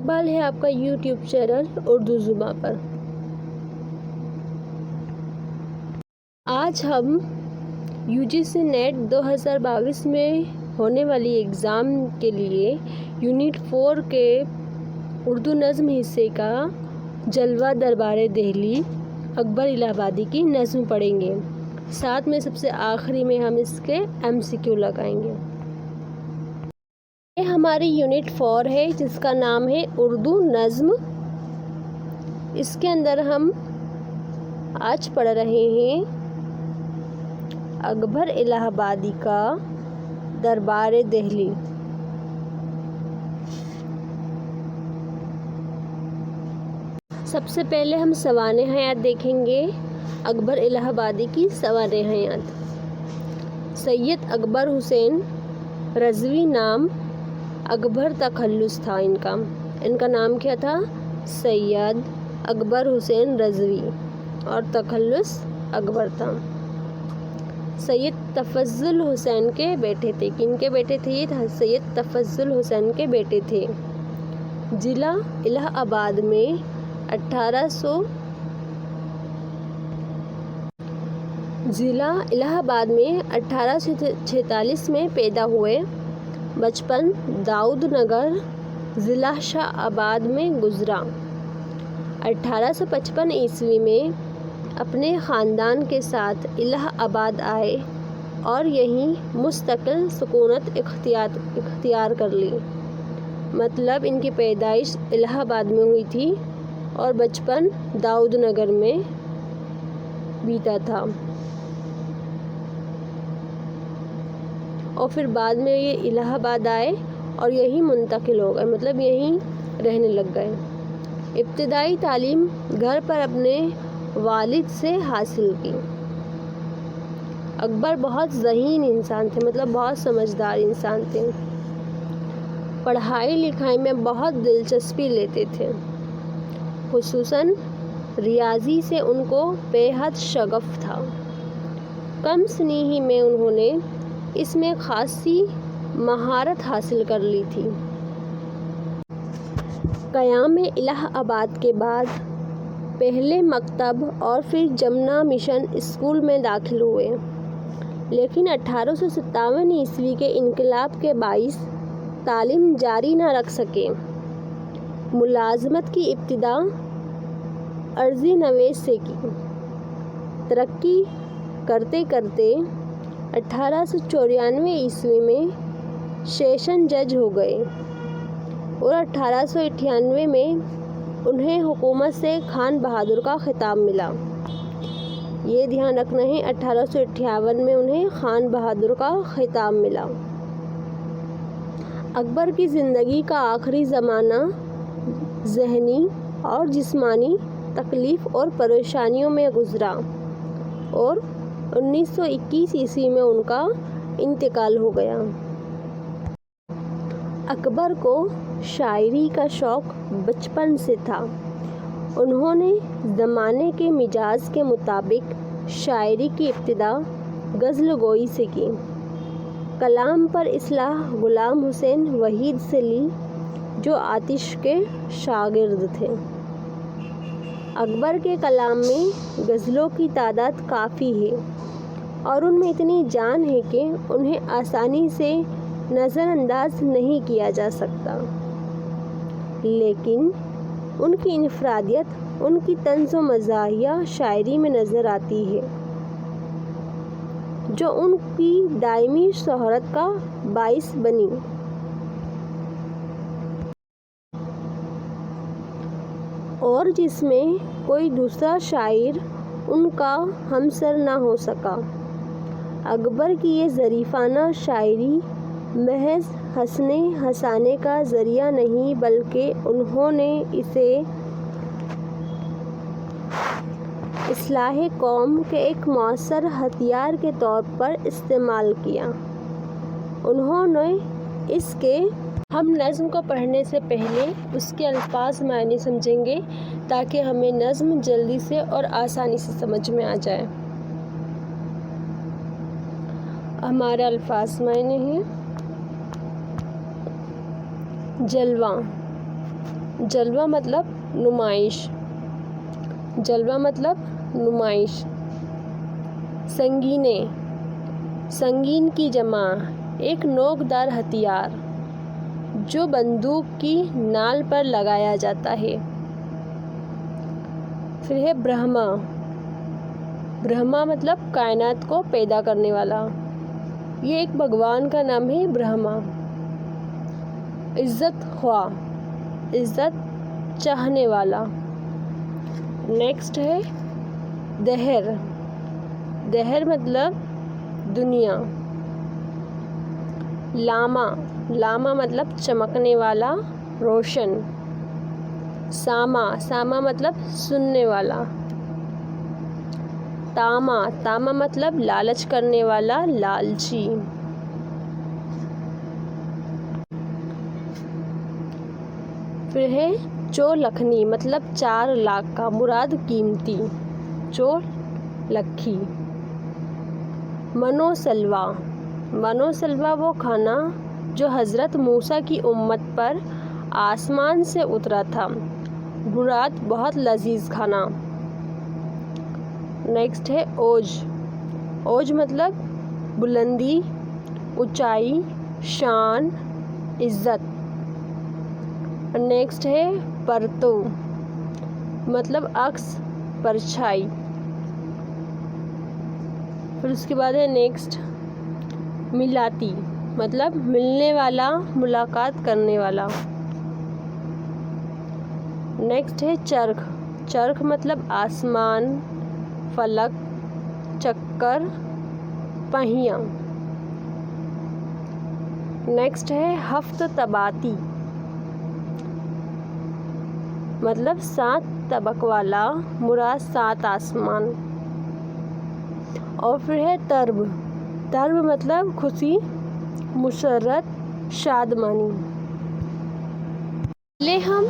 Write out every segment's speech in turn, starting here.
اقبال ہے آپ کا یوٹیوب چینل اردو زبان پر۔ آج ہم UGC نیٹ 2022 میں ہونے والی ایگزام کے لیے یونٹ 4 کے اردو نظم حصے کا جلوہ دربار دہلی اکبر الہ آبادی کی نظم پڑھیں گے۔ ساتھ میں سب سے آخری میں ہم اس کے MCQ لگائیں گے۔ یہ ہماری یونٹ 4 ہے جس کا نام ہے اردو نظم۔ اس کے اندر ہم آج پڑھ رہے ہیں اکبر الہ آبادی کا دربار دہلی۔ سب سے پہلے ہم سوانح حیات دیکھیں گے۔ اکبر الہ آبادی کی سوانح حیات: سید اکبر حسین رضوی نام اکبر تخلص تھا ان کا نام کیا تھا؟ سید اکبر حسین رضوی، اور تخلص اکبر تھا۔ سید تفضل حسین کے بیٹے تھے۔ کن کے بیٹے تھے یہ؟ سید تفضل حسین کے بیٹے تھے۔ ضلع الہ آباد میں 1846 میں پیدا ہوئے۔ بچپن داؤد نگر ضلع شاہ آباد میں گزرا۔ 1855 عیسوی میں اپنے خاندان کے ساتھ الہ آباد آئے اور یہیں مستقل سکونت اختیار کر لی۔ مطلب ان کی پیدائش الہ آباد میں ہوئی تھی اور بچپن داؤد نگر میں بیتا تھا، اور پھر بعد میں یہ الہ آباد آئے اور یہیں منتقل ہو گئے، مطلب یہیں رہنے لگ گئے۔ ابتدائی تعلیم گھر پر اپنے والد سے حاصل کی۔ اکبر بہت ذہین انسان تھے، مطلب بہت سمجھدار انسان تھے۔ پڑھائی لکھائی میں بہت دلچسپی لیتے تھے، خصوصاً ریاضی سے ان کو بے حد شغف تھا۔ کم سنی ہی میں انہوں نے اس میں خاصی مہارت حاصل کر لی تھی۔ قیام الہ آباد کے بعد پہلے مکتب اور پھر جمنا مشن اسکول میں داخل ہوئے، لیکن 1857 عیسوی کے انقلاب کے باعث تعلیم جاری نہ رکھ سکے۔ ملازمت کی ابتدا عرضی نویس سے کی۔ ترقی کرتے کرتے 1894 عیسوی میں سیشن جج ہو گئے اور 1898 میں انہیں حکومت سے خان بہادر کا خطاب ملا۔ یہ دھیان رکھنا ہے، 1858 میں انہیں خان بہادر کا خطاب ملا۔ اکبر کی زندگی کا آخری زمانہ ذہنی اور جسمانی تکلیف اور پریشانیوں میں گزرا اور 1921 عیسوی میں ان کا انتقال ہو گیا۔ اکبر کو شاعری کا شوق بچپن سے تھا۔ انہوں نے زمانے کے مزاج کے مطابق شاعری کی ابتدا غزل گوئی سے کی۔ کلام پر اصلاح غلام حسین وحید سے لی، جو آتش کے شاگرد تھے۔ اکبر کے کلام میں غزلوں کی تعداد کافی ہے اور ان میں اتنی جان ہے کہ انہیں آسانی سے نظر انداز نہیں کیا جا سکتا، لیکن ان کی انفرادیت ان کی طنز و مزاحیہ شاعری میں نظر آتی ہے، جو ان کی دائمی شہرت کا باعث بنی۔ اور جس میں کوئی دوسرا شاعر ان کا ہمسر نہ ہو سکا۔ اکبر کی یہ ظریفانہ شاعری محض ہنسنے ہنسانے کا ذریعہ نہیں بلکہ انہوں نے اسے اصلاح قوم کے ایک مؤثر ہتھیار کے طور پر استعمال کیا۔ انہوں نے اس کے ہم نظم کو پڑھنے سے پہلے اس کے الفاظ معنی سمجھیں گے تاکہ ہمیں نظم جلدی سے اور آسانی سے سمجھ میں آ جائے۔ ہمارے الفاظ معنی ہیں: جلوہ، جلوہ مطلب نمائش، جلوہ مطلب نمائش۔ سنگینے، سنگین کی جمع، ایک نوکدار ہتھیار جو بندوق کی نال پر لگایا جاتا ہے۔ پھر ہے برہما، برہما مطلب کائنات کو پیدا کرنے والا، یہ ایک بھگوان کا نام ہے برہما۔ عزت خواہ، عزت چاہنے والا۔ نیکسٹ ہے دہر، دہر مطلب دنیا۔ لاما، لاما مطلب چمکنے والا، روشن۔ ساما، ساما مطلب سننے والا۔ تاما، تاما مطلب لالچ کرنے والا، لالچی۔ پھر ہے چولکھنی مطلب 4 لاکھ کا، مراد قیمتی، چولکھی۔ منوسلوا، منوسلوا وہ کھانا جو حضرت موسیٰ کی امت پر آسمان سے اترا تھا، مراد بہت لذیذ کھانا۔ نیکسٹ ہے اوج، اوج مطلب بلندی، اونچائی، شان، عزت۔ نیکسٹ ہے پرتو مطلب عکس، پرچھائی۔ پھر اس کے بعد ہے نیکسٹ ملاتی مطلب ملنے والا، ملاقات کرنے والا۔ نیکسٹ ہے چرخ، چرخ مطلب آسمان، فلک، چکر، پہیہ۔ نیکسٹ ہے ہفت طباتی مطلب 7 طبق والا، مراد 7 آسمان۔ اور پھر ہے طرب، طرب مطلب خوشی، مسرت، شادمانی۔ پہلے ہم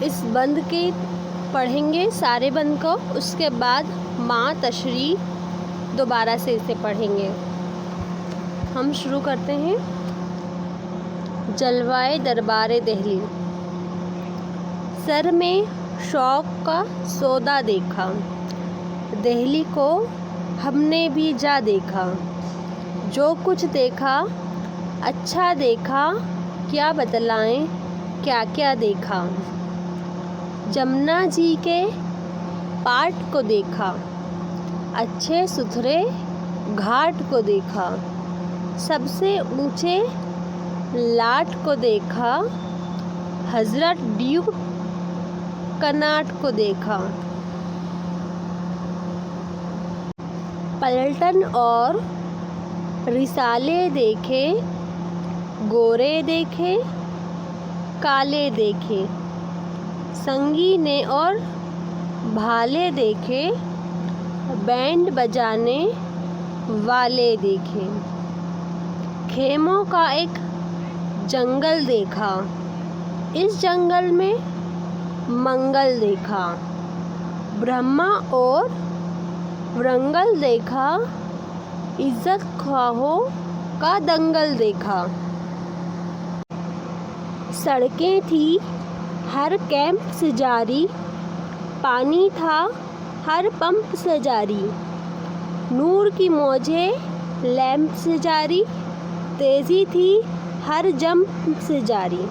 اس بند کے پڑھیں گے سارے بند کو، اس کے بعد ماں تشریح دوبارہ سے اسے پڑھیں گے۔ ہم شروع کرتے ہیں۔ جلوۂ دربار دہلی۔ سر میں شوق کا سودا دیکھا، دہلی کو ہم نے بھی جا دیکھا، جو کچھ دیکھا اچھا دیکھا، کیا بتلائیں کیا کیا دیکھا۔ جمنا جی کے پاٹ کو دیکھا، اچھے ستھرے گھاٹ کو دیکھا، سب سے اونچے لاٹ کو دیکھا، حضرت ڈیوک کناٹ کو دیکھا۔ پلٹن اور رسالے دیکھے، گورے دیکھے، کالے دیکھے، سنگینے اور بھالے دیکھے، بینڈ بجانے والے دیکھے۔ خیموں کا ایک جنگل دیکھا، اس جنگل میں منگل دیکھا، برہما اور ورنگل دیکھا، عزت خواہوں کا دنگل دیکھا۔ سڑکیں تھی ہر کیمپ سے جاری، پانی تھا ہر پمپ سے جاری، نور کی موجیں لیمپ سے جاری، تیزی تھی ہر جمپ سے جاری۔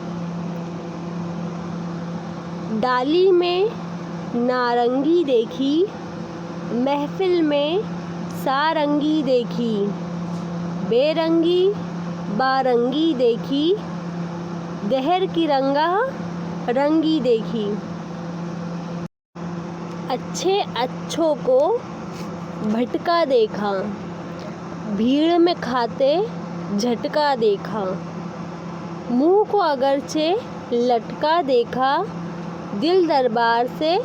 ڈالی میں نارنگی دیکھی، محفل میں سارنگی دیکھی، بے رنگی بارنگی دیکھی، دہر کی رنگا رنگی دیکھی۔ اچھے اچھوں کو بھٹکا دیکھا، بھیڑ میں کھاتے جھٹکا دیکھا، منہ کو اگرچہ لٹکا دیکھا، دل دربار سے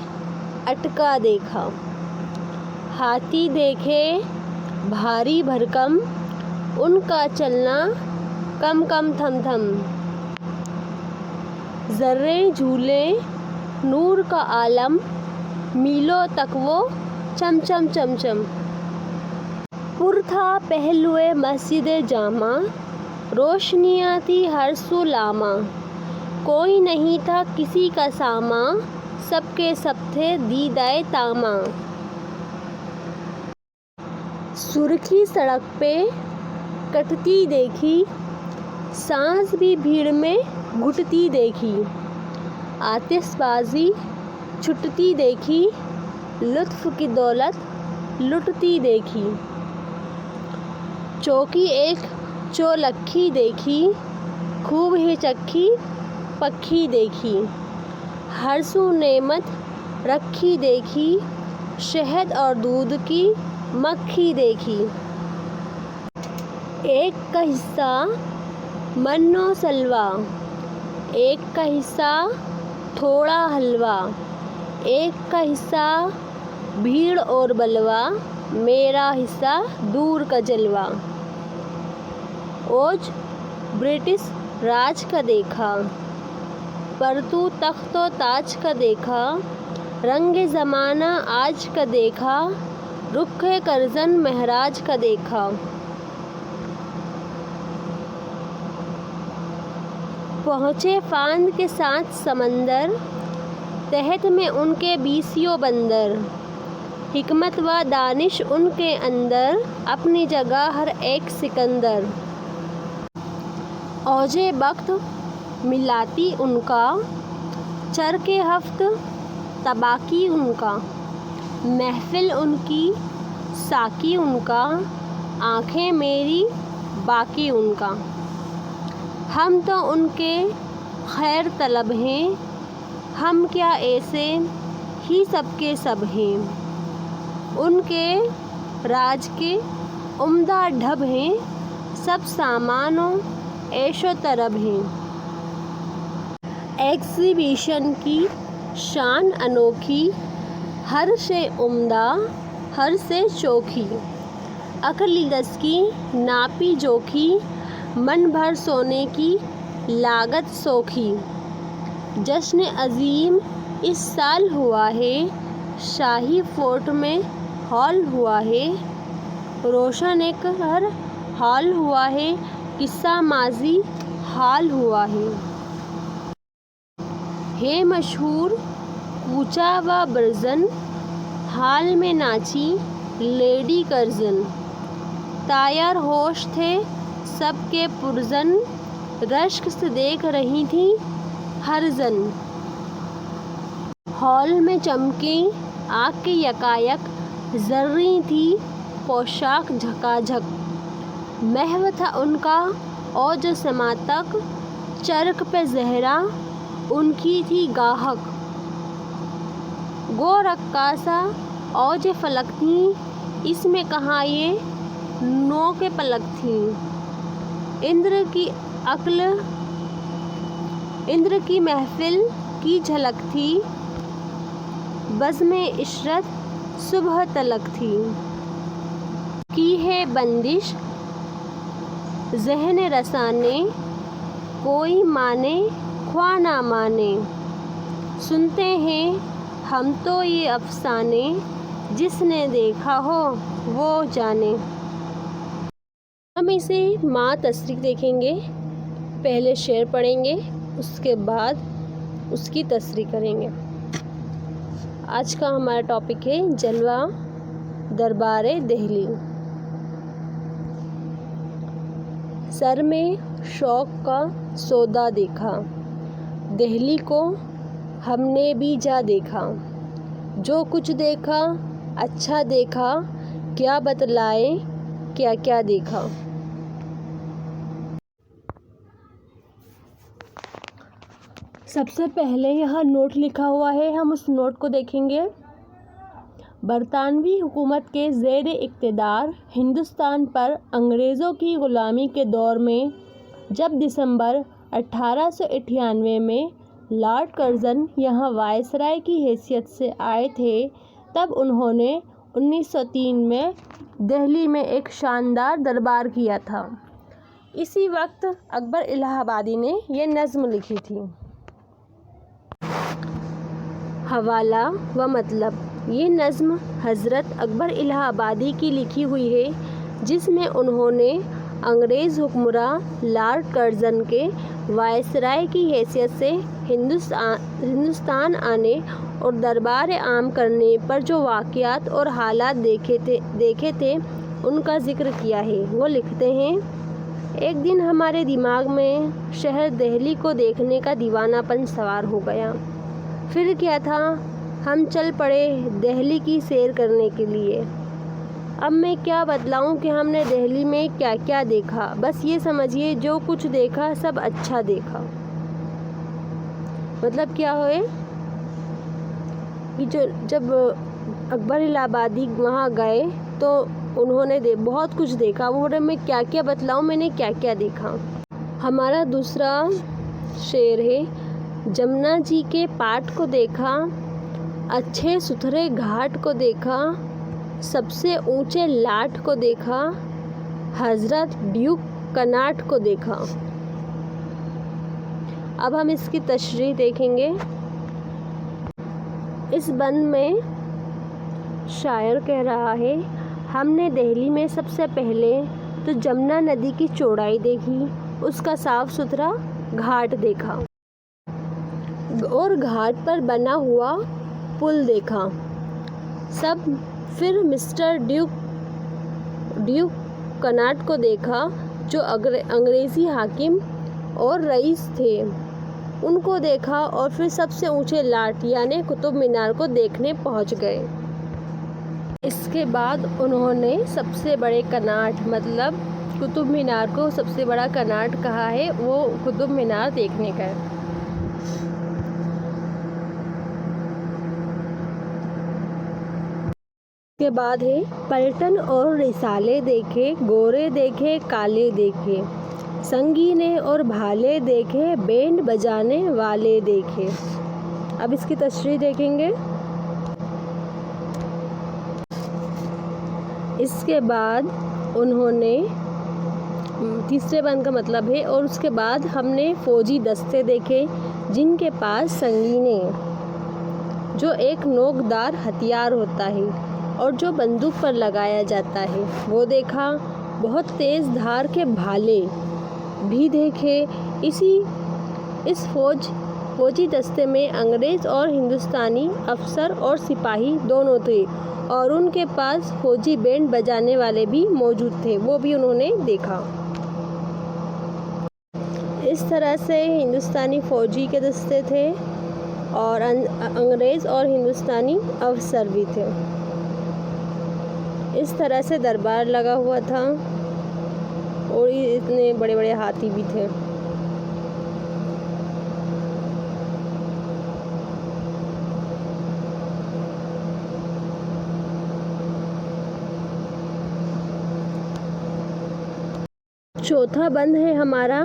اٹکا دیکھا۔ ہاتھی دیکھے بھاری بھرکم، ان کا چلنا کم کم تھم تھم، ذرے جھولے نور کا عالم، میلوں تک وہ چم چم چم چم۔ پر تھا پہلوئے مسجد جامع، روشنیاں تھی ہر سو لاما، کوئی نہیں تھا کسی کا ساماں، سب کے سب تھے دیدۂ طاماں۔ سرخی سڑک پہ کٹتی دیکھی، سانس بھی بھیڑ میں گھٹتی دیکھی، آتش بازی چھٹتی دیکھی، لطف کی دولت لٹتی دیکھی۔ چوکی ایک چولکھی دیکھی، خوب ہی چکھی پکھی دیکھی، ہر سو نعمت رکھی دیکھی، شہد اور دودھ کی مکھی دیکھی۔ ایک کا حصہ من و سلوہ، ایک کا حصہ تھوڑا حلوہ، ایک کا حصہ بھیڑ اور بلوہ، میرا حصہ دور کا جلوہ۔ اوج برٹش راج کا دیکھا، پرتو تخت و تاج کا دیکھا، رنگ زمانہ آج کا دیکھا، رخ کرزن مہراج کا دیکھا۔ پہنچے فاند کے ساتھ سمندر، تحت میں ان کے بیسیوں بندر، حکمت و دانش ان کے اندر، اپنی جگہ ہر ایک سکندر۔ اوج بخت ملاتی ان کا، چرخ ہفت طباقی ان کا، محفل ان کی ساقی ان کا، آنکھیں میری باقی ان کا۔ ہم تو ان کے خیر طلب ہیں، ہم کیا ایسے ہی سب کے سب ہیں، ان کے راج کے عمدہ ڈھب ہیں، سب سامان و عیش و طرب ہیں۔ ایگزیبیشن کی شان انوکھی، ہر شے عمدہ، ہر سے چوکھی، عقل گز کی ناپی جوکھی، من بھر سونے کی لاگت سوکھی۔ جشن عظیم اس سال ہوا ہے، شاہی فورٹ میں ہال ہوا ہے، روشن ایک ہر حال ہوا ہے، قصہ ماضی حال ہوا ہے مشہور کوچہ و برزن، حال میں ناچی لیڈی کرزن، طائر ہوش تھے سب کے پرزن، رشک سے دیکھ رہی تھیں ہر زن۔ ہال میں چمکیں آگ کے یکایک، زریں تھی پوشاک جھکا جھک، محو تھا ان کا اوج سما تک، چرخ پہ زہرا ان کی تھی گاہک، گو رقاصہ اوج فلک تھیں، اس میں کہاں یہ نو کے پلک تھیں، اندر کی محفل کی جھلک تھی، بزم عشرت صبح تلک تھی۔ کی ہے بندش ذہن رساں نے، کوئی مانے خواہ نہ مانے، سنتے ہیں ہم تو یہ افسانے، جس نے دیکھا ہو وہ جانے۔ ہم اسے مع تصریح دیکھیں گے، پہلے شعر پڑھیں گے، اس کے بعد اس کی تصریح کریں گے۔ آج کا ہمارا ٹاپک ہے جلوہ دربار دہلی۔ سر میں شوق کا سودا دیکھا، دہلی کو ہم نے بھی جا دیکھا، جو کچھ دیکھا اچھا دیکھا، کیا بتلائیں کیا کیا دیکھا۔ سب سے پہلے یہاں نوٹ لکھا ہوا ہے، ہم اس نوٹ کو دیکھیں گے۔ برطانوی حکومت کے زیر اقتدار ہندوستان پر انگریزوں کی غلامی کے دور میں جب دسمبر 1898 میں لارڈ کرزن یہاں وائسرائے کی حیثیت سے آئے تھے، تب انہوں نے 1903 میں دہلی میں ایک شاندار دربار کیا تھا۔ اسی وقت اکبر الہ آبادی نے یہ نظم لکھی تھی۔ حوالہ و مطلب: یہ نظم حضرت اکبر الہ آبادی کی لکھی ہوئی ہے، جس میں انہوں نے انگریز حکمراں لارڈ کرزن کے وائسرائے کی حیثیت سے ہندوستان آنے اور دربار عام کرنے پر جو واقعات اور حالات دیکھے تھے ان کا ذکر کیا ہے۔ وہ لکھتے ہیں، ایک دن ہمارے دماغ میں شہر دہلی کو دیکھنے کا دیوانہ پن سوار ہو گیا۔ پھر کیا تھا، ہم چل پڑے دہلی کی سیر کرنے کے لیے۔ اب میں کیا بتلاؤں کہ ہم نے دہلی میں کیا کیا دیکھا، بس یہ سمجھیے جو کچھ دیکھا سب اچھا دیکھا۔ مطلب کیا ہوئے کہ جب اکبر الہ آبادی وہاں گئے تو انہوں نے بہت کچھ دیکھا۔ وہ میں کیا کیا بتلاؤں، میں نے کیا کیا دیکھا۔ ہمارا دوسرا شعر ہے، جمنا جی کے پاٹ کو دیکھا، اچھے ستھرے گھاٹ کو دیکھا، سب سے اونچے لاٹ کو دیکھا، حضرت ڈیوک کناٹ کو دیکھا۔ اب ہم اس کی تشریح دیکھیں گے۔ اس بند میں شاعر کہہ رہا ہے، ہم نے دہلی میں سب سے پہلے تو جمنا ندی کی چوڑائی دیکھی، اس کا صاف ستھرا گھاٹ دیکھا اور گھاٹ پر بنا ہوا پل دیکھا۔ پھر مسٹر ڈیوک کناٹ کو دیکھا جو انگریزی حاکم اور رئیس تھے، ان کو دیکھا، اور پھر سب سے اونچے لاٹ یعنی قطب مینار کو دیکھنے پہنچ گئے۔ اس کے بعد انہوں نے سب سے بڑے کناٹ مطلب قطب مینار کو سب سے بڑا کناٹ کہا ہے، وہ قطب مینار دیکھنے کا ہے۔ اس کے بعد ہے، پلٹن اور رسالے دیکھے، گورے دیکھے، کالے دیکھے، سنگینے اور بھالے دیکھے، بینڈ بجانے والے دیکھے۔ اب اس کی تشریح دیکھیں گے۔ اس کے بعد انہوں نے تیسرے بند کا مطلب ہے، اور اس کے بعد ہم نے فوجی دستے دیکھے جن کے پاس سنگینے جو ایک نوکدار ہتھیار ہوتا ہے اور جو بندوق پر لگایا جاتا ہے وہ دیکھا، بہت تیز دھار کے بھالے بھی دیکھے۔ اس فوجی دستے میں انگریز اور ہندوستانی افسر اور سپاہی دونوں تھے، اور ان کے پاس فوجی بینڈ بجانے والے بھی موجود تھے، وہ بھی انہوں نے دیکھا۔ اس طرح سے ہندوستانی فوجی کے دستے تھے اور انگریز اور ہندوستانی افسر بھی تھے۔ اس طرح سے دربار لگا ہوا تھا اور اتنے بڑے بڑے ہاتھی بھی تھے۔ چوتھا بند ہے ہمارا،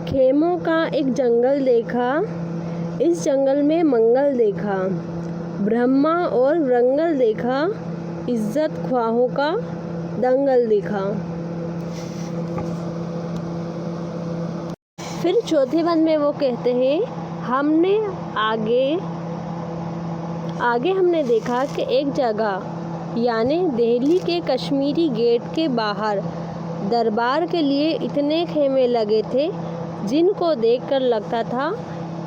خیموں کا ایک جنگل دیکھا، اس جنگل میں منگل دیکھا، برہما اور ورنگل دیکھا، عزت خواہوں کا دنگل دیکھا۔ پھر چوتھے بند میں وہ کہتے ہیں، آگے ہم نے دیکھا کہ ایک جگہ یعنی دہلی کے کشمیری گیٹ کے باہر دربار کے لیے اتنے خیمے لگے تھے جن کو دیکھ کر لگتا تھا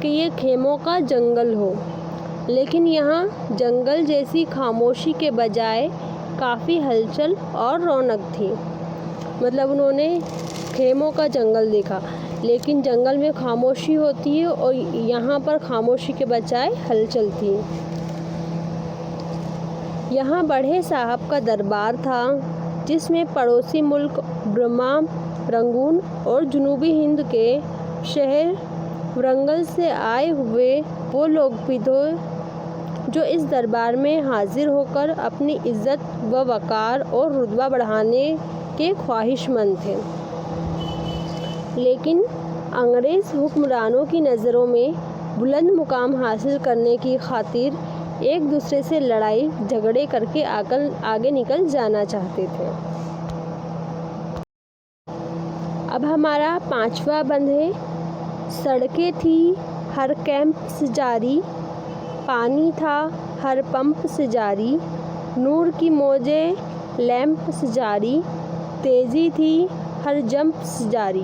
کہ یہ خیموں کا جنگل ہو، لیکن یہاں جنگل جیسی خاموشی کے بجائے کافی ہلچل اور رونق تھی۔ مطلب انہوں نے خیموں کا جنگل دیکھا لیکن جنگل میں خاموشی ہوتی ہے اور یہاں پر خاموشی کے بجائے ہلچل تھی۔ یہاں بڑھے صاحب کا دربار تھا جس میں پڑوسی ملک برما، رنگون اور جنوبی ہند کے شہر ورنگل سے آئے ہوئے وہ لوگ بھی تھے جو اس دربار میں حاضر ہو کر اپنی عزت و وقار اور رتبہ بڑھانے کے خواہش مند تھے، لیکن انگریز حکمرانوں کی نظروں میں بلند مقام حاصل کرنے کی خاطر ایک دوسرے سے لڑائی جھگڑے کر کے آگے نکل جانا چاہتے تھے۔ اب ہمارا پانچواں بند ہے، سڑکیں تھیں ہر کیمپ سے جاری، پانی تھا ہر پمپ سے جاری، نور کی موجیں لیمپ سے جاری، تیزی تھی ہر جمپ سے جاری۔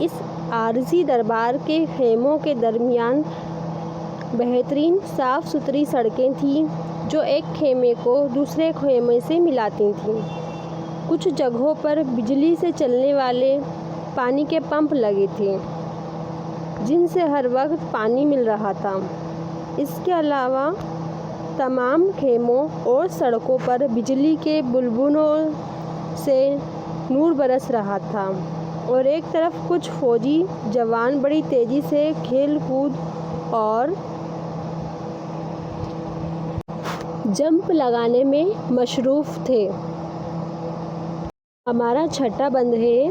اس عارضی دربار کے خیموں کے درمیان بہترین صاف ستھری سڑکیں تھیں جو ایک خیمے کو دوسرے خیمے سے ملاتی تھیں۔ کچھ جگہوں پر بجلی سے چلنے والے پانی کے پمپ لگے تھے جن سے ہر وقت پانی مل رہا تھا۔ اس کے علاوہ تمام خیموں اور سڑکوں پر بجلی کے بلبلوں سے نور برس رہا تھا اور ایک طرف کچھ فوجی جوان بڑی تیزی سے کھیل کود اور جمپ لگانے میں مصروف تھے۔ ہمارا 6واں بند ہے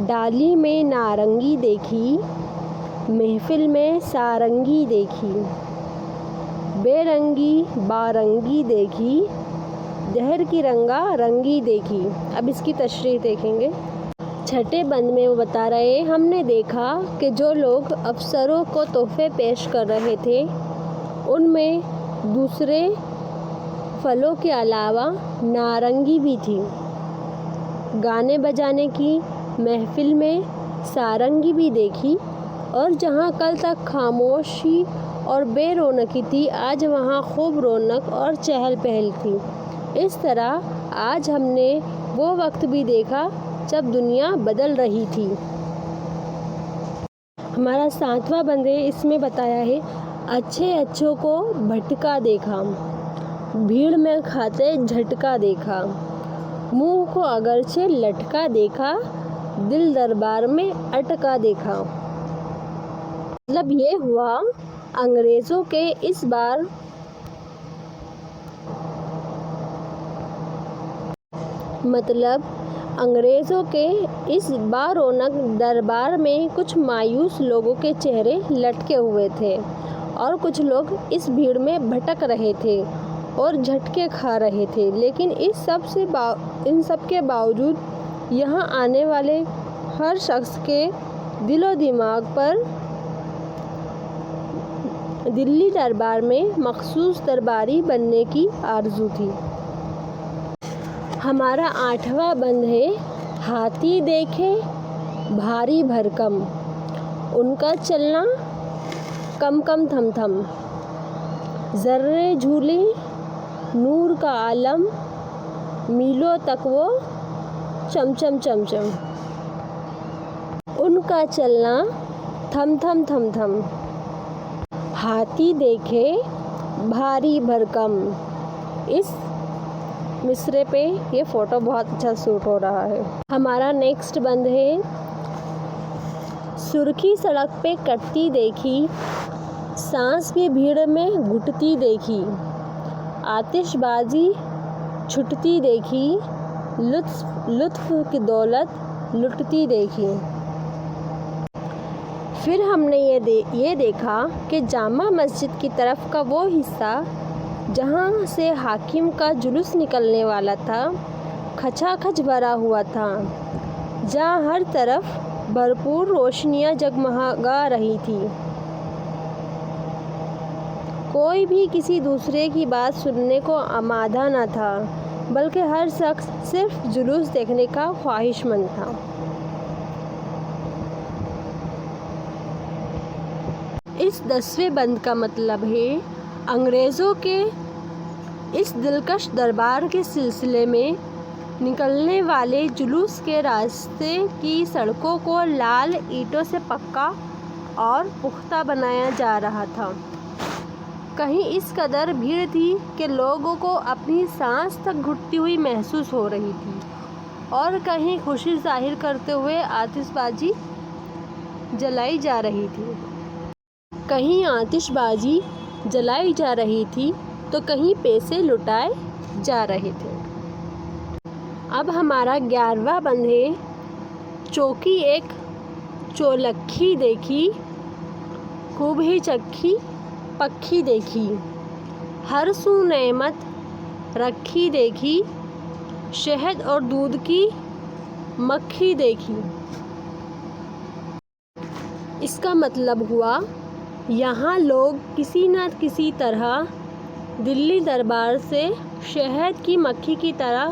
ڈالی میں نارنگی دیکھی، محفل میں سارنگی دیکھی، بے رنگی بارنگی دیکھی، دہر کی رنگا رنگی دیکھی۔ اب اس کی تشریح دیکھیں گے۔ 6 بند میں وہ بتا رہے ہم نے دیکھا کہ جو لوگ افسروں کو تحفے پیش کر رہے تھے ان میں دوسرے پھلوں کے علاوہ نارنگی بھی تھی۔ گانے بجانے کی محفل میں سارنگی بھی دیکھی اور جہاں کل تک خاموشی اور بے رونقی تھی آج وہاں خوب رونق اور چہل پہل تھی۔ اس طرح آج ہم نے وہ وقت بھی دیکھا جب دنیا بدل رہی تھی۔ ہمارا 7واں بند ہے اس میں بتایا ہے اچھے اچھوں کو بھٹکا دیکھا، بھیڑ میں کھاتے جھٹکا دیکھا، منہ کو اگرچہ لٹکا دیکھا، دل دربار میں اٹکا دیکھا۔ مطلب یہ ہوا انگریزوں کے اس بار رونق دربار میں کچھ مایوس لوگوں کے چہرے لٹکے ہوئے تھے اور کچھ لوگ اس بھیڑ میں بھٹک رہے تھے اور جھٹکے کھا رہے تھے، لیکن ان سب کے باوجود یہاں آنے والے ہر شخص کے دل و دماغ پر دلی دربار میں مخصوص درباری بننے کی آرزو تھی۔ ہمارا 8واں بند ہے ہاتھی دیکھے بھاری بھرکم، ان کا چلنا کم کم تھم تھم، ذرے جھولے نور کا عالم، میلوں تک وہ چم چم چم چم، ان کا چلنا تھم تھم تھم تھم، ہاتھی دیکھے بھاری بھرکم۔ اس مصرے پہ یہ فوٹو بہت اچھا سوٹ ہو رہا ہے۔ ہمارا نیکسٹ بند ہے سرخی سڑک پہ کٹتی دیکھی، سانس بھی بھیڑ میں گھٹتی دیکھی، آتش بازی چھٹتی دیکھی، لطف کی دولت لٹتی دیکھی۔ پھر ہم نے یہ دیکھا کہ جامع مسجد کی طرف کا وہ حصہ جہاں سے حاکم کا جلوس نکلنے والا تھا کھچا کھچ بھرا ہوا تھا، جہاں ہر طرف بھرپور روشنیاں جگمگا رہی تھیں۔ کوئی بھی کسی دوسرے کی بات سننے کو آمادہ نہ تھا بلکہ ہر شخص صرف جلوس دیکھنے کا خواہش مند تھا۔ اس 10ویں بند کا مطلب ہے انگریزوں کے اس دلکش دربار کے سلسلے میں نکلنے والے جلوس کے راستے کی سڑکوں کو لال اینٹوں سے پکا اور پختہ بنایا جا رہا تھا۔ کہیں اس قدر بھیڑ تھی کہ لوگوں کو اپنی سانس تک گھٹتی ہوئی محسوس ہو رہی تھی اور کہیں خوشی ظاہر کرتے ہوئے آتش بازی جلائی جا رہی تھی۔ تو کہیں پیسے لٹائے جا رہے تھے۔ اب ہمارا 11واں بند ہے چوکی ایک چولکھی دیکھی، خوب ہی چکھی پکھی دیکھی، ہر سو نعمت رکھی دیکھی، شہد اور دودھ کی مکھی دیکھی۔ اس کا مطلب ہوا یہاں لوگ کسی نہ کسی طرح دلی دربار سے شہد کی مکھی کی طرح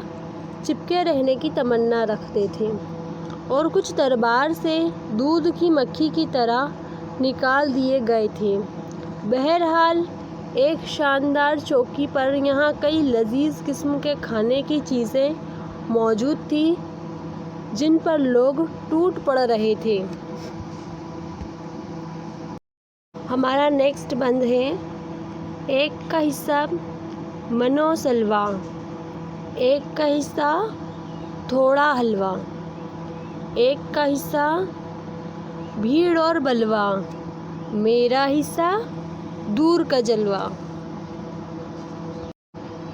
چپکے رہنے کی تمنا رکھتے تھے اور کچھ دربار سے دودھ کی مکھی کی طرح نکال دیے گئے تھے۔ بہرحال ایک شاندار چوکی پر یہاں کئی لذیذ قسم کے کھانے کی چیزیں موجود تھیں جن پر لوگ ٹوٹ پڑ رہے تھے۔ ہمارا نیکسٹ بند ہے ایک کا حصہ منو سلوا، ایک کا حصہ تھوڑا حلوہ، ایک کا حصہ بھیڑ اور بلوا، میرا حصہ دور کا جلوہ۔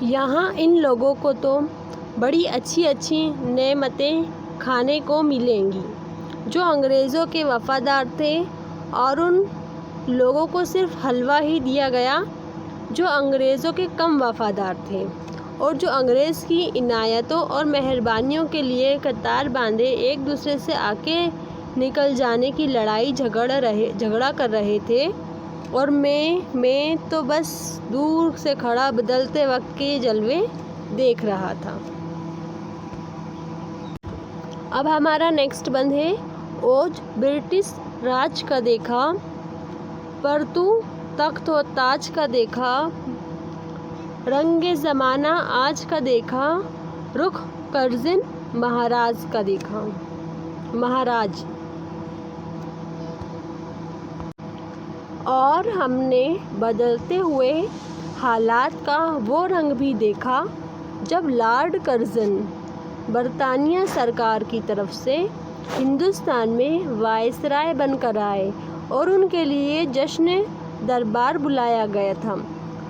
یہاں ان لوگوں کو تو بڑی اچھی اچھی نعمتیں کھانے کو ملیں گی جو انگریزوں کے وفادار تھے، اور ان لوگوں کو صرف حلوہ ہی دیا گیا جو انگریزوں کے کم وفادار تھے، اور جو انگریز کی عنایتوں اور مہربانیوں کے لیے قطار باندھے ایک دوسرے سے آگے نکل جانے کی لڑائی جھگڑا کر رہے تھے، اور میں تو بس دور سے کھڑا بدلتے وقت کے جلوے دیکھ رہا تھا۔ اب ہمارا نیکسٹ بند ہے اوج برٹش راج کا دیکھا، پر تو تخت و تاج کا دیکھا، رنگ زمانہ آج کا دیکھا، رخ کرزن مہاراج کا دیکھا۔ مہاراج: اور ہم نے بدلتے ہوئے حالات کا وہ رنگ بھی دیکھا جب لارڈ کرزن برطانیہ سرکار کی طرف سے ہندوستان میں وائسرائے بن کر آئے، اور ان کے لیے جشن دربار بلایا گیا تھا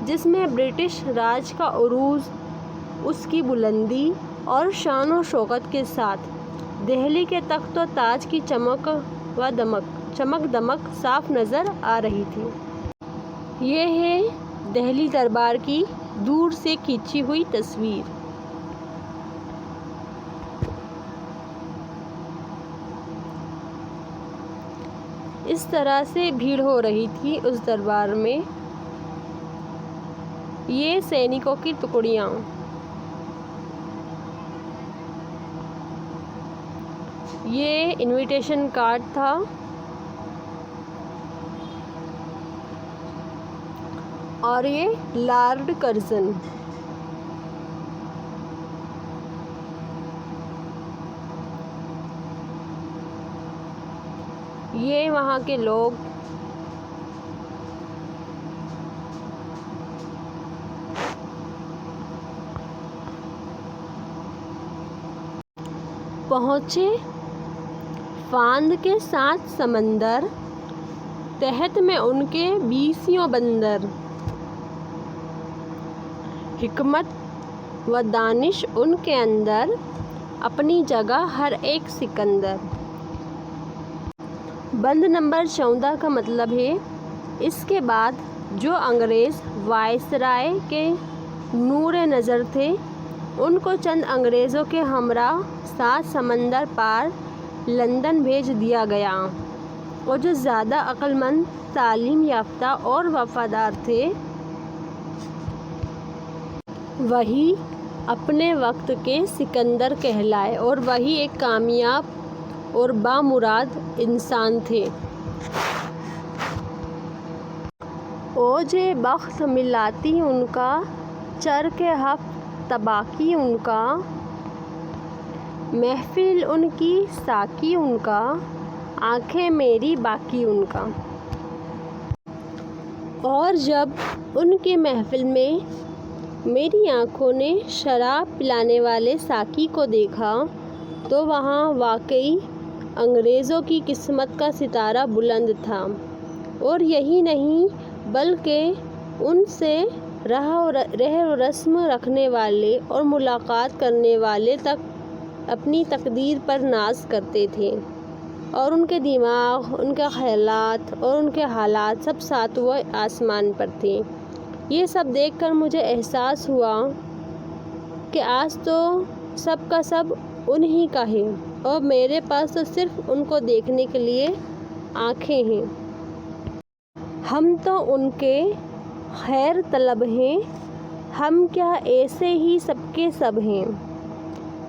جس میں برٹش راج کا عروج، اس کی بلندی اور شان و شوکت کے ساتھ دہلی کے تخت و تاج کی چمک دمک صاف نظر آ رہی تھی۔ یہ ہے دہلی دربار کی دور سے کھینچی ہوئی تصویر۔ اس طرح سے بھیڑ ہو رہی تھی اس دربار میں۔ یہ سینکوں کی ٹکڑیاں، یہ انویٹیشن کارڈ تھا، اور یہ لارڈ کرزن۔ یہ وہاں کے لوگ۔ پہنچے فاند کے ساتھ سمندر، تحت میں ان کے 20 بندر، حکمت و دانش ان کے اندر، اپنی جگہ ہر ایک سکندر۔ بند نمبر 14 کا مطلب ہے اس کے بعد جو انگریز وائسرائے کے نور نظر تھے ان کو چند انگریزوں کے ہمراہ ساتھ سمندر پار لندن بھیج دیا گیا، اور جو زیادہ عقل مند، تعلیم یافتہ اور وفادار تھے وہی اپنے وقت کے سکندر کہلائے، اور وہی ایک کامیاب اور بامراد انسان تھے۔ اوج بخت ملاتی ان کا، چرخ ہفت طباقی ان کا، محفل ان کی ساقی ان کا، آنکھیں میری باقی ان کا۔ اور جب ان کی محفل میں میری آنکھوں نے شراب پلانے والے ساقی کو دیکھا تو وہاں واقعی انگریزوں کی قسمت کا ستارہ بلند تھا، اور یہی نہیں بلکہ ان سے رہ و رسم رکھنے والے اور ملاقات کرنے والے تک اپنی تقدیر پر ناز کرتے تھے، اور ان کے دماغ، ان کے خیالات اور ان کے حالات سب ساتویں آسمان پر تھے۔ یہ سب دیکھ کر مجھے احساس ہوا کہ آج تو سب کا سب انہی کا ہے، اور میرے پاس تو صرف ان کو دیکھنے کے لیے آنکھیں ہیں۔ ہم تو ان کے خیر طلب ہیں، ہم کیا ایسے ہی سب کے سب ہیں۔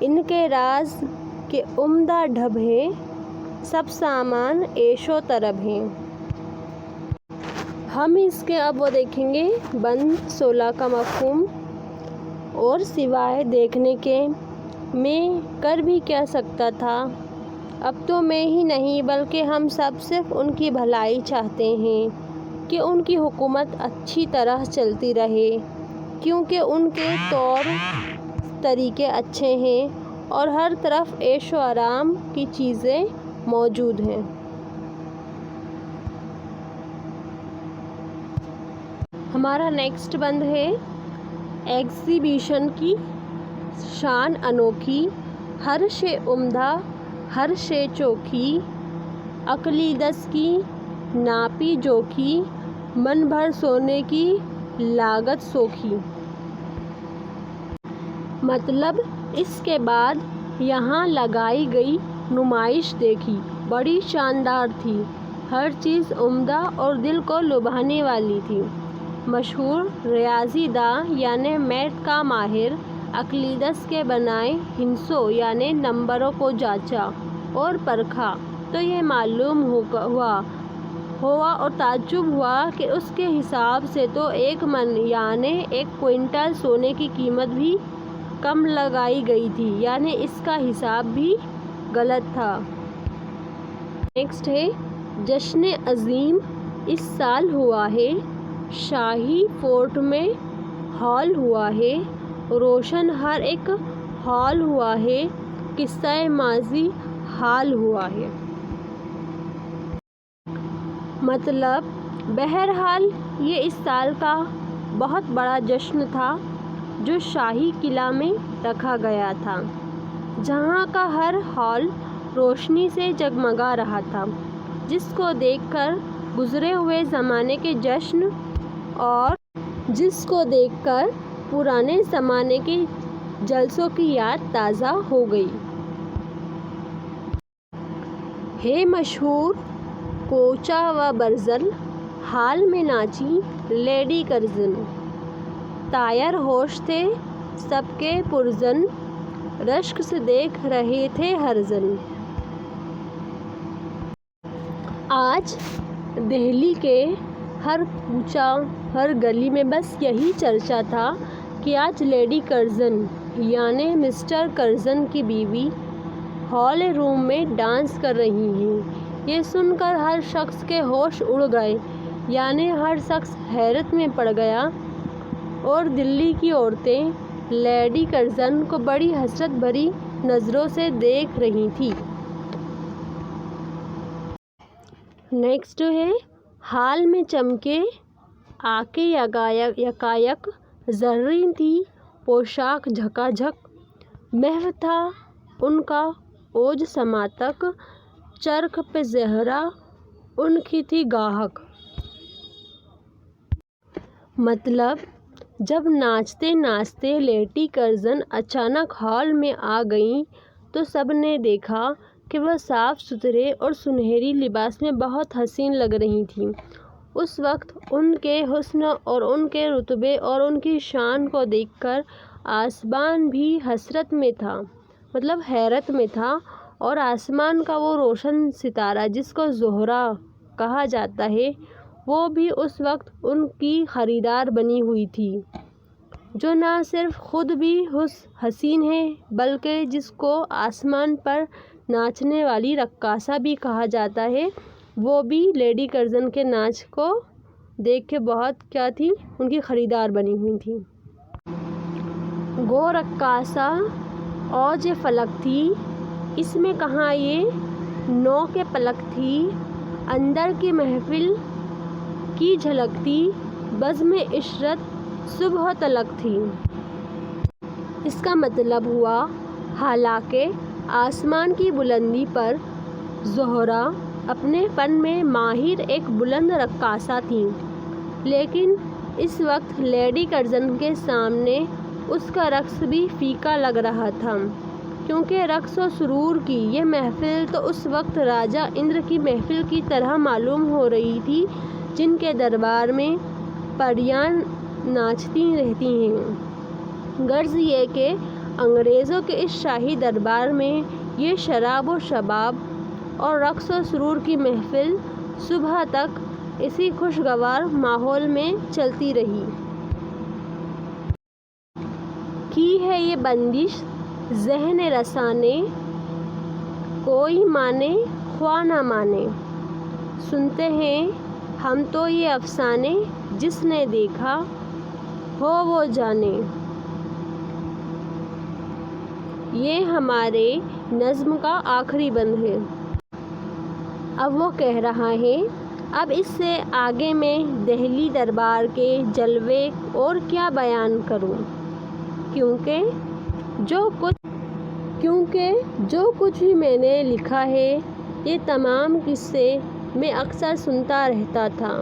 ان کے راز کہ عمدہ ڈھب ہے، سب سامان عیش و طرب ہیں۔ ہم اس کے اب وہ دیکھیں گے بند 16 کا مفہوم۔ اور سوائے دیکھنے کے میں کر بھی کیا سکتا تھا، اب تو میں ہی نہیں بلکہ ہم سب صرف ان کی بھلائی چاہتے ہیں کہ ان کی حکومت اچھی طرح چلتی رہے، کیونکہ ان کے طور طریقے اچھے ہیں اور ہر طرف عیش و آرام کی چیزیں موجود ہیں۔ ہمارا نیکسٹ بند ہے ایگزیبیشن کی شان انوکھی، ہر شے عمدہ، ہر شے چوکھی، عقلیدس کی ناپی جوکھی، من بھر سونے کی لاگت سوکھی۔ مطلب اس کے بعد یہاں لگائی گئی نمائش دیکھی، بڑی شاندار تھی، ہر چیز عمدہ اور دل کو لبھانے والی تھی۔ مشہور ریاضی داں یعنی میتھ کا ماہر عقلیدس کے بنائے ہندسوں یعنی نمبروں کو جانچا اور پرکھا تو یہ معلوم ہوا اور تعجب ہوا کہ اس کے حساب سے تو 1 من یعنی 1 کوئنٹل سونے کی قیمت بھی کم لگائی گئی تھی، یعنی اس کا حساب بھی غلط تھا۔ نیکسٹ ہے جشن عظیم اس سال ہوا ہے، شاہی فورٹ میں ہال ہوا ہے، روشن ہر ایک ہال ہوا ہے، قصہ ماضی حال ہوا ہے۔ مطلب بہرحال یہ اس سال کا بہت بڑا جشن تھا جو شاہی قلعہ میں رکھا گیا تھا، جہاں کا ہر ہال روشنی سے جگمگا رہا تھا، جس کو دیکھ کر گزرے ہوئے زمانے کے جشن اور جس کو دیکھ کر پرانے زمانے کے جلسوں کی یاد تازہ ہو گئی۔ ہے مشہور کوچہ و برزل، ہال میں ناچی لیڈی کرزن، طایر ہوش تھے سب کے پرزن، رشک سے دیکھ رہے تھے ہر زن۔ آج دہلی کے ہر کوچہ ہر گلی میں بس یہی چرچا تھا کہ آج لیڈی کرزن یعنی مسٹر کرزن کی بیوی ہال روم میں ڈانس کر رہی ہیں۔ یہ سن کر ہر شخص کے ہوش اڑ گئے، یعنی ہر شخص حیرت میں پڑ گیا، اور دلی کی عورتیں لیڈی کرزن کو بڑی حسرت بھری نظروں سے دیکھ رہی تھیں۔ نیکسٹ ہے ہال میں چمکے آنکھیں یکایک، زرین تھی پوشاک جھکا جھک، محو تھا ان کا اوج سماتک، چرخ پہ زہرہ ان کی تھی گاہک۔ مطلب جب ناچتے ناچتے لیڈی کرزن اچانک ہال میں آ گئیں تو سب نے دیکھا کہ وہ صاف ستھرے اور سنہری لباس میں بہت حسین لگ رہی تھیں۔ اس وقت ان کے حسن اور ان کے رتبے اور ان کی شان کو دیکھ کر آسمان بھی حسرت میں تھا، مطلب حیرت میں تھا، اور آسمان کا وہ روشن ستارہ جس کو زہرہ کہا جاتا ہے وہ بھی اس وقت ان کی خریدار بنی ہوئی تھی، جو نہ صرف خود بھی حسین ہے بلکہ جس کو آسمان پر ناچنے والی رقاصہ بھی کہا جاتا ہے، وہ بھی لیڈی کرزن کے ناچ کو دیکھ کے بہت کیا تھی، ان کی خریدار بنی ہوئی تھی۔ گو رقاصہ اوج فلک تھی، اس میں کہاں یہ نو کے پلک تھی، اندر کی محفل کی جھلک تھی، بزم عشرت صبح تلک تھی۔ اس کا مطلب ہوا حالانکہ آسمان کی بلندی پر زہرہ اپنے فن میں ماہر ایک بلند رقاصہ تھیں، لیکن اس وقت لیڈی کرزن کے سامنے اس کا رقص بھی پھیکا لگ رہا تھا، کیونکہ رقص و سرور کی یہ محفل تو اس وقت راجہ اندر کی محفل کی طرح معلوم ہو رہی تھی، جن کے دربار میں پریاں ناچتی رہتی ہیں۔ غرض یہ کہ انگریزوں کے اس شاہی دربار میں یہ شراب و شباب اور رقص و سرور کی محفل صبح تک اسی خوشگوار ماحول میں چلتی رہی۔ کی ہے یہ بندش ذہن رسا نے، کوئی مانے خواہ نہ مانے، سنتے ہیں ہم تو یہ افسانے، جس نے دیکھا ہو وہ جانے۔ یہ ہمارے نظم کا آخری بند ہے۔ اب وہ کہہ رہا ہے، اب اس سے آگے میں دہلی دربار کے جلوے اور کیا بیان کروں، کیونکہ جو کچھ بھی میں نے لکھا ہے یہ تمام قصے میں اکثر سنتا رہتا تھا،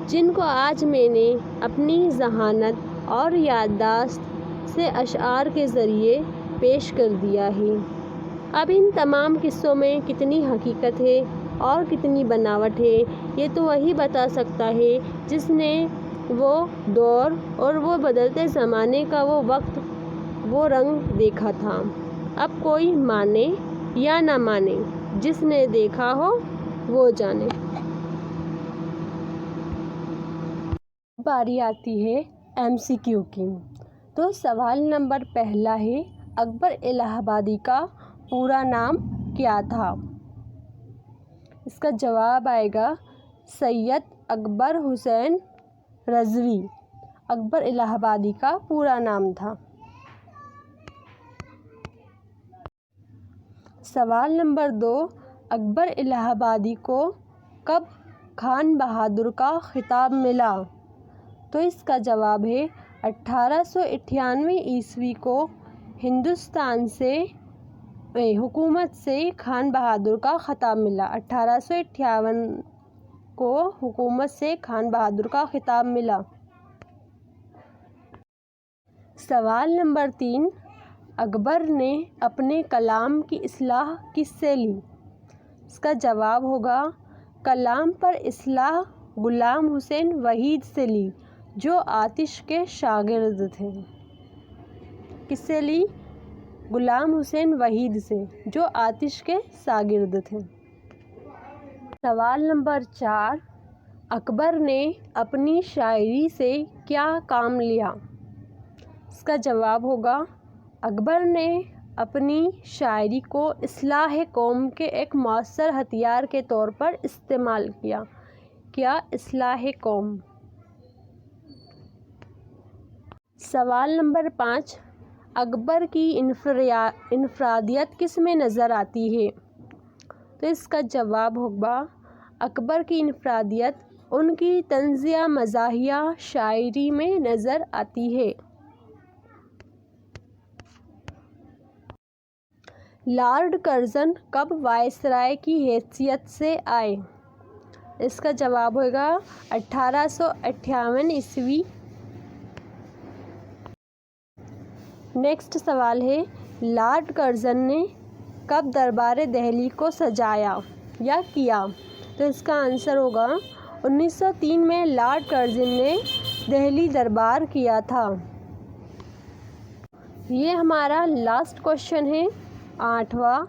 جن کو آج میں نے اپنی ذہانت اور یادداشت سے اشعار کے ذریعے پیش کر دیا ہے۔ اب ان تمام قصوں میں کتنی حقیقت ہے اور کتنی بناوٹ ہے، یہ تو وہی بتا سکتا ہے جس نے وہ دور اور وہ بدلتے زمانے کا وہ وقت وہ رنگ دیکھا تھا۔ اب کوئی مانے یا نہ مانے، جس نے دیکھا ہو وہ جانے۔ باری آتی ہے MCQ کی۔ تو سوال نمبر پہلا ہے، اکبر الہ آبادی کا پورا نام کیا تھا؟ اس کا جواب آئے گا سید اکبر حسین رضوی۔ اکبر الہ آبادی کا پورا نام تھا۔ سوال نمبر 2، اکبر الہ آبادی کو کب خان بہادر کا خطاب ملا؟ تو اس کا جواب ہے 1898 عیسوی کو ہندوستان سے حکومت سے خان بہادر کا خطاب ملا۔ 1858 کو حکومت سے خان بہادر کا خطاب ملا۔ سوال نمبر 3، اکبر نے اپنے کلام کی اصلاح کس سے لی؟ اس کا جواب ہوگا کلام پر اصلاح غلام حسین وحید سے لی، جو آتش کے شاگرد تھے۔ کس سے لی؟ غلام حسین وحید سے، جو آتش کے شاگرد تھے۔ سوال نمبر 4، اکبر نے اپنی شاعری سے کیا کام لیا؟ اس کا جواب ہوگا اکبر نے اپنی شاعری کو اصلاح قوم کے ایک مؤثر ہتھیار کے طور پر استعمال کیا۔ کیا اصلاح قوم؟ سوال نمبر 5، اکبر کی انفرادیت کس میں نظر آتی ہے؟ تو اس کا جواب ہوگا اکبر کی انفرادیت ان کی طنزیہ مزاحیہ شاعری میں نظر آتی ہے۔ لارڈ کرزن کب وائسرائے کی حیثیت سے آئے؟ اس کا جواب ہوگا 1858 عیسوی۔ نیکسٹ سوال ہے، لارڈ کرزن نے کب دربار دہلی کو سجایا یا کیا؟ تو اس کا آنسر ہوگا 1903 میں لارڈ کرزن نے دہلی دربار کیا تھا۔ یہ ہمارا لاسٹ کوشچن ہے، 8واں،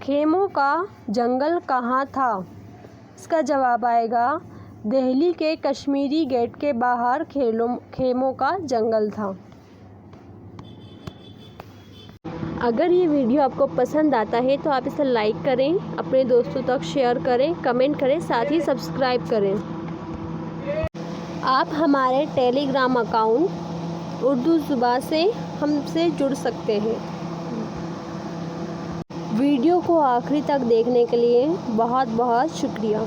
خیموں کا جنگل کہاں تھا؟ اس کا جواب آئے گا دہلی کے کشمیری گیٹ کے باہر خیموں کا جنگل تھا۔ اگر یہ ویڈیو آپ کو پسند آتا ہے تو آپ اسے لائک کریں، اپنے دوستوں تک شیئر کریں، کمنٹ کریں، ساتھ ہی سبسکرائب کریں۔ آپ ہمارے ٹیلی گرام اکاؤنٹ اردو زبان سے ہم سے جڑ سکتے ہیں۔ ویڈیو کو آخری تک دیکھنے کے لیے بہت بہت شکریہ۔